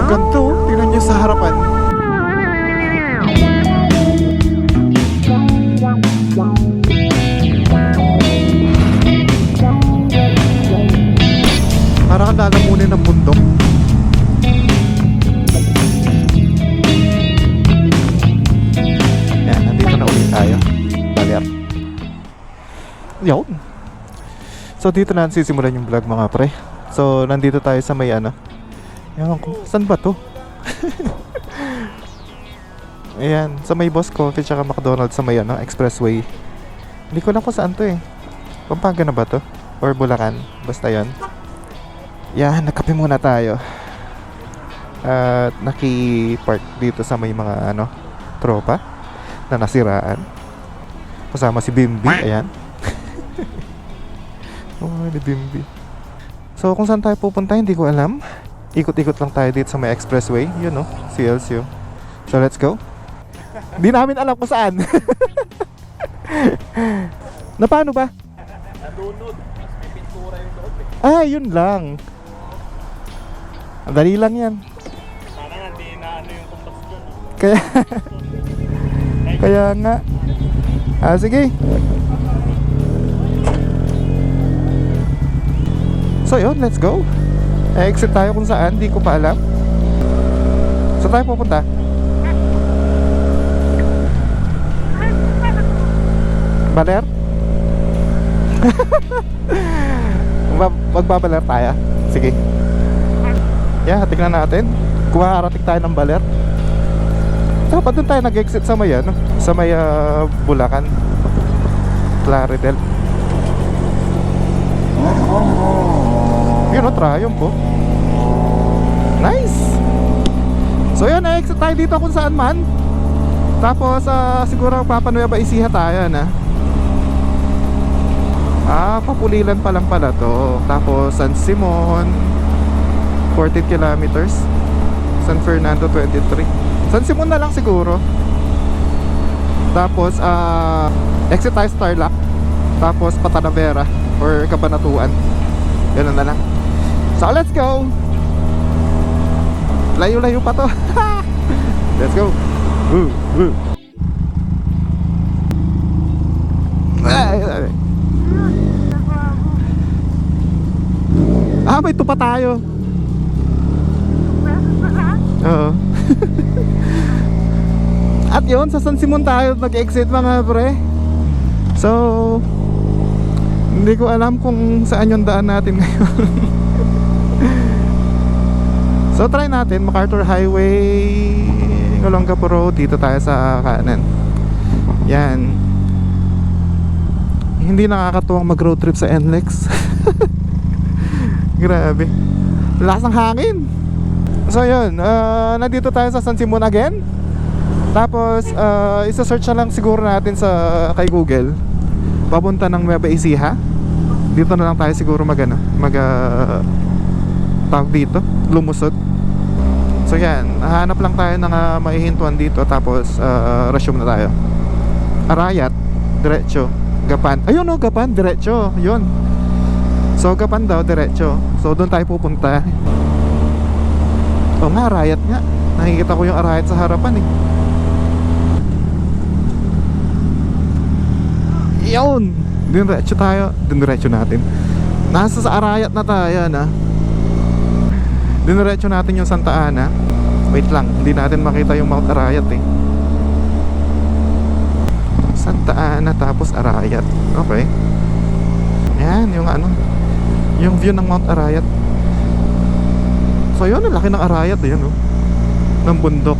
Ang ganda oh. Tingnan nyo sa harapan. Para kang lalamunin ng bundok. Yan, nandito na ulit tayo. Baler. Yun. So dito na sisimulan yung vlog mga pre. So nandito tayo sa may ano. Ewan ko, saan ba to? Ayan, sa may Boss Coffee tsaka McDonald's sa may ano, Expressway. Hindi ko alam kung saan to eh. Pampanga na ba to? Or Bulacan? Basta yan. Yan, nagkape muna tayo. At naki-park dito sa may mga ano, tropa na nasiraan. Kasama si Bimbi, ayan. Oh, ni Bimbi. So kung saan tayo pupunta, hindi ko alam. Ikot-ikot lang tayo dito sa may Expressway. Yun no, CLCO. So let's go. Hindi namin alam kung saan. Na paano ba? Nalunod, mas may pintura yung loob eh. Ah, yun lang. Dali lang yan. Sana nga, hindi na ano yung kumpas dyan. Kaya kaya nga. Ah, sige. So yun, let's go. Exit tayo kung saan, di ko pa alam. Saan tayo pupunta? Baler? Magbabaler tayo. Sige. Yeah, tignan natin. Kung makakarating tayo ng Baler. Dapat doon tayo nag-exit sa may ano, sa may Bulacan, Claridel. Yun o, Triumph po. Nice. So yun, na-exit tayo dito kung saan man. Tapos siguro Papanueva Ecija tayo na. Papulilan pa lang pala to. Tapos San Simon 14 kilometers. San Fernando 23. San Simon na lang siguro. Tapos exit tayo Starlock. Tapos Patanavera or Cabanatuan. Ganun na lang. So let's go. Layo-layo pa to. Let's go. Woo, woo. May tupa tayo. Oo. At yun, sa San Simon tayo mag-exit mga pre. So hindi ko alam kung saan yung daan natin ngayon. So try natin, MacArthur Highway, Olongapo Road. Dito tayo sa kanan. Yan. Hindi nakakatuwang mag road trip sa NLEX. Grabe, lakas ng hangin. So yun, nandito tayo sa San Simon again. Tapos isa-search na lang siguro natin sa kay Google papunta ng Nueva Ecija. Dito na lang tayo siguro tawag dito, lumusot. So yan, hahanap lang tayo ng maihintuan dito. Tapos resume na tayo. Arayat, diretso. Gapan, ayun o, Gapan, diretso. Yun. So Gapan daw, diretso. So doon tayo pupunta. O nga, Arayat nga. Nakikita ko yung Arayat sa harapan eh. Yun, diretso tayo. Diretso natin. Nasa sa Arayat na tayo na. Diretso natin yung Santa Ana. Wait lang, hindi natin makita yung Mount Arayat eh. Santa Ana tapos Arayat. Okay. Yan, yung ano, yung view ng Mount Arayat. So yun, ang laki ng Arayat eh, yun, oh, ng bundok.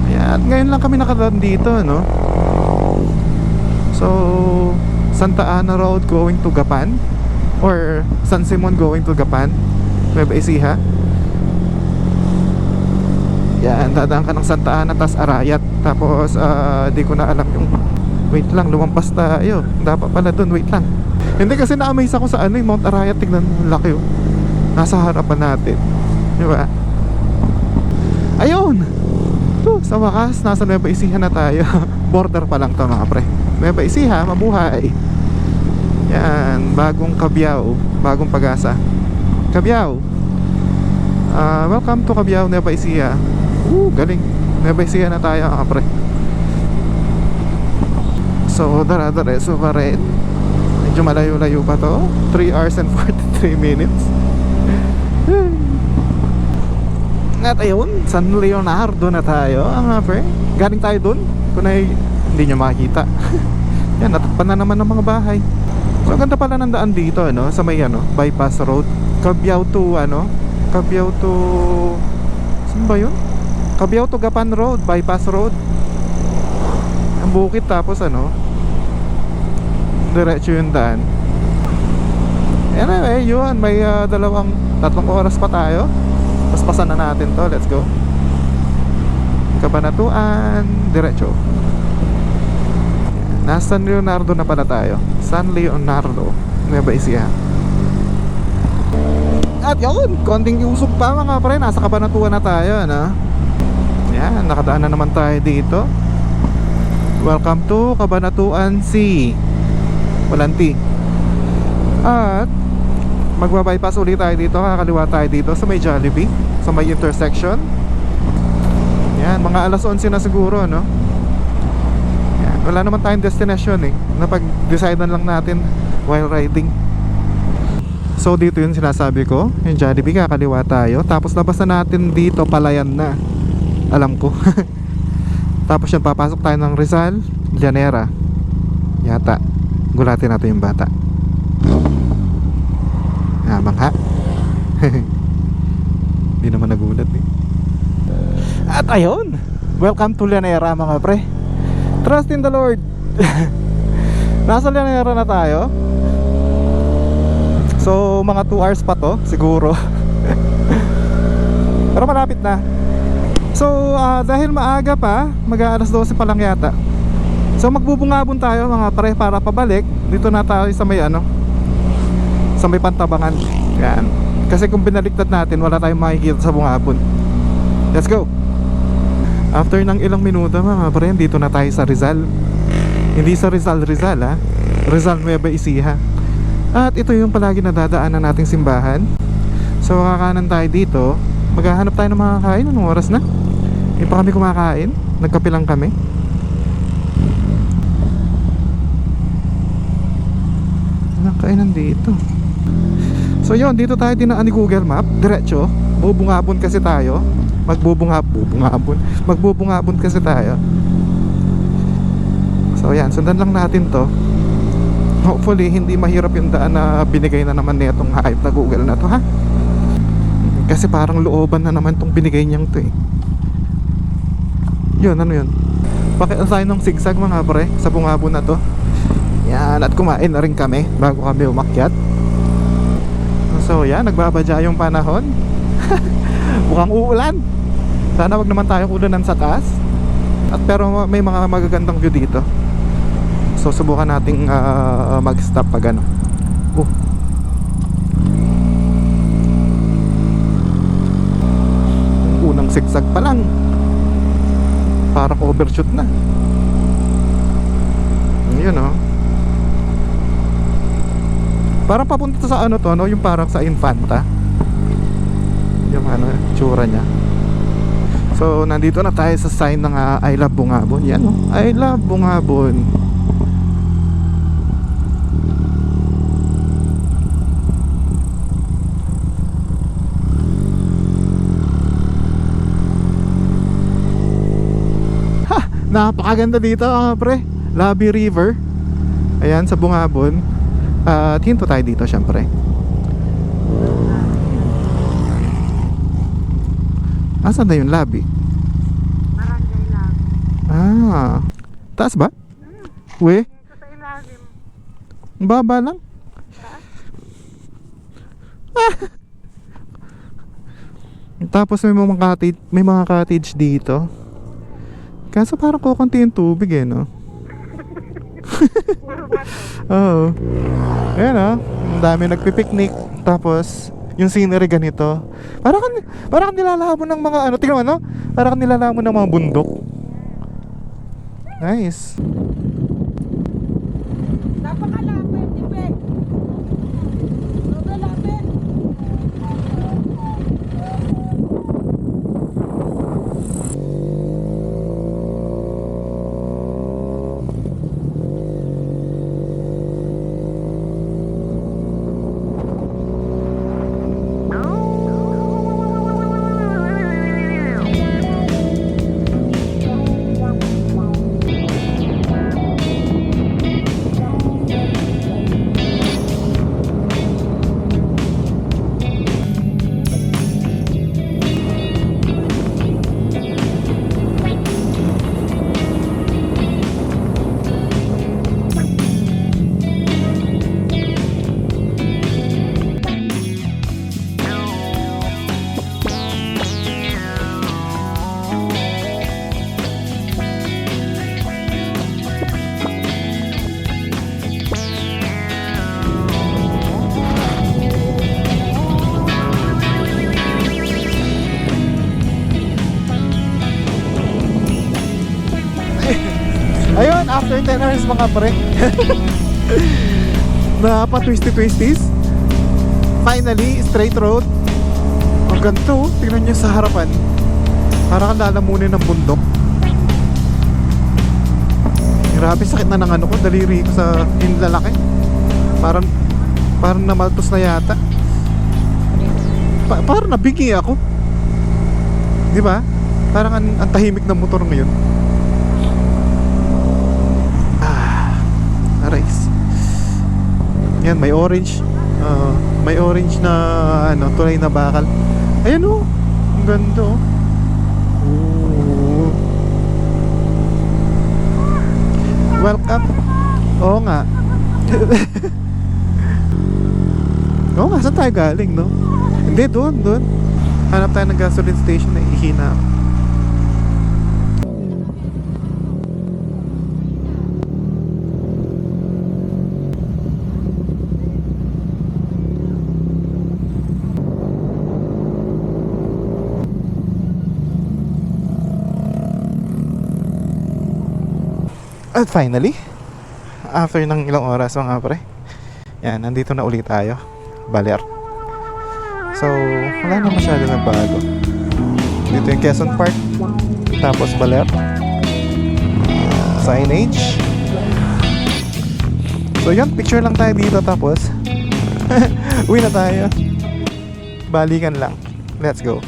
Ayan, ngayon lang kami nakadaan dito, no? So Santa Ana Road going to Gapan, or San Simon going to Gapan, Nueva Ecija. Yan, dadaan ka ng Santa Ana tas Arayat. Tapos di ko na alam yung, wait lang, lumampas tayo. Dapat pala dun, wait lang. Hindi kasi na-amaze ako sa ano, yung Mount Arayat. Tignan mo, laki yun. Nasa harapan natin, di ba? Ayun, sa wakas, nasa Nueva Ecija na tayo. Border pa lang to mga pre. Nueva Ecija, mabuhay. Yan, bagong Cabiao, bagong Pag-asa. Cabiao. Welcome to Cabiao, Nueva Ecija. Galing. Nueva Ecija na tayo, pre. So, dara-dareso pa rin. Medyo malayo-layo pa to. 3 hours and 43 minutes. At ayun, San Leonardo na tayo, pre. Galing tayo dun. Kung hindi nyo makikita. Yan, natakpan na naman ng mga bahay. So, ang ganda pala ng daan dito, ano, sa may, bypass road. Cabiao to, Cabiao to... Saan ba yun? Cabiao to Gapan Road, bypass road. Ang bukid, tapos, diretso yung daan. Anyway, yun, may 3 oras pa tayo. Paspasan na natin to, let's go. Cabanatuan, diretso. Nasa San Leonardo na pala tayo. San Leonardo, Nueva Ecija. At yun, konting usog pa mga pre. Nasa Cabanatuan na tayo, Yan, nakadaan na naman tayo dito. Welcome to Cabanatuan Sea. Walang T. At magbabypass ulit tayo dito. Kakaliwa tayo dito sa may Jollibee, sa may intersection. Yan, mga alas 11 na siguro, Yan, wala naman tayong destination napag-decidean lang natin while riding. So dito yung sinasabi ko, yung Jollibee, kakaliwa tayo. Tapos labas na natin dito, Palayan na. Alam ko. Tapos yan, papasok tayo ng Rizal, Llanera. Yata. Gulatin natin yung bata. Mangha. Hindi naman nagulat At ayun, welcome to Llanera mga pre. Trust in the Lord. Nasa Llanera na tayo. So mga 2 hours pa to siguro. Pero malapit na. So dahil maaga pa, mag-aalas 12 pa lang yata. So magbubungabon tayo mga pre para pabalik. Dito na tayo sa may sa may Pantabangan. Yan. Kasi kung binaliktad natin, wala tayong makikita sa bungabon. Let's go. After ng ilang minuto mga pre, dito na tayo sa Rizal. Hindi sa Rizal Rizal Nueva Ecija. At ito yung palagi na dadaanan nating simbahan. So kakanan tayo dito. Maghahanap tayo ng mga kain. Anong oras na? Hindi pa kami kumakain. Nagkape lang kami. Anong kainan dito? So yun, dito tayo dinaan ni Google Map. Diretso. Bubungabon kasi tayo. Magbubungabon kasi tayo. So yan, sundan lang natin to. Hopefully hindi mahirap yung daan na binigay na naman nitong hype na Google na to, ha? Kasi parang looban na naman tong binigay niyang to Yun, ano yun? Bakit tayo ng zigzag mga pre sa bungabon na to? Yan, at kumain na rin kami bago kami umakyat. So yan, nagbabadya yung panahon. Mukhang uulan. Sana wag naman tayong ulanan sa taas. At pero may mga magagandang view dito. So subukan nating mag-stop pag unang zigzag pa lang, parang overshoot na. Yun parang papunta sa yung parang sa Infanta. Yung tsura niya. So nandito na tayo sa sign ng I Love Bungabon. Yan I Love Bungabon. Napakaganda dito pre. Labi River. Ayan sa Bungabon. At hinto tayo dito syempre. Asan na yung Labi? Barangay Labi. Taas ba? We? Ito sa ilalim. Ang baba lang. Tapos may mga cottage dito. Kaso parang kukunti yung tubig Oo. Ayan ang dami nagpipiknik. Tapos yung scenery ganito. Parang nilalamon ng mga tingnan mo Parang nilalamon ng mga bundok. Nice. Napakalapit, Ibe. Sobrang lapit. 10 hours mga pre. Napa twisties. Finally, straight road. Ang ganito, tingnan nyo sa harapan. Para kang lalamunin ng bundok. Grabe, sakit na ng ano ko, daliri ko sa lalaki. Parang namaltos na yata. Parang nabigi ako. Di ba? Parang ang tahimik ng motor ngayon. Arais. Yan, may orange. May orange na ano, tulay na bakal. Ayan oh. Ang ganda oh. Ooh. Welcome. Oo nga. Oo nga, saan tayo galing, no? Hindi, doon. Hanap tayo ng gasoline station na ihina ako. At finally, after ng ilang oras mga pre, yan, nandito na ulit tayo. Baler. So, wala na masyado nagbago. Dito yung Quezon Park, tapos Baler. Signage. So yan, picture lang tayo dito tapos uwi na tayo. Balikan lang. Let's go.